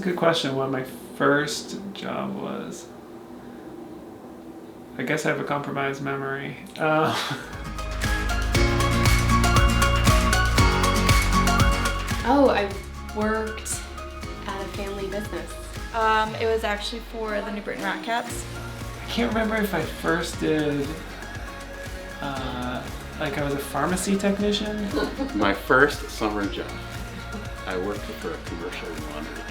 good question. What my first job was. I guess I have a compromised memory. Oh, I worked at a family business. It was actually for the New Britain Rat Cats. I can't remember if I first did, I was a pharmacy technician. My first summer job, I worked for a commercial laundry.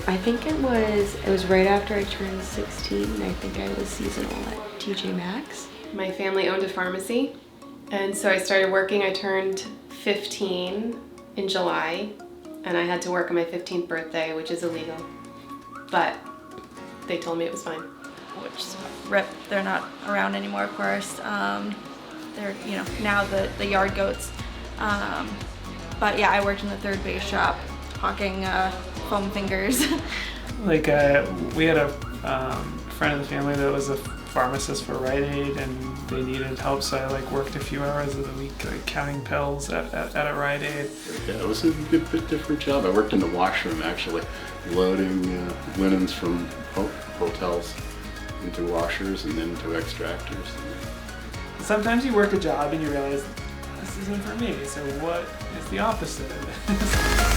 I think it was right after I turned 16. I think I was seasonal at TJ Maxx. My family owned a pharmacy, and so I started working. I turned 15 in July, and I had to work on my 15th birthday, which is illegal. But they told me it was fine. Which rip, they're not around anymore, of course. They're, now the yard goats. But yeah, I worked in the third base shop, hawking foam fingers. We had a friend of the family that was a pharmacist for Rite Aid, and they needed help, so I worked a few hours of the week counting pills at a Rite Aid. Yeah, it was a bit different job. I worked in the washroom actually, loading linens from hotels into washers and then into extractors. Sometimes you work a job and you realize this isn't for me, so what is the opposite of this?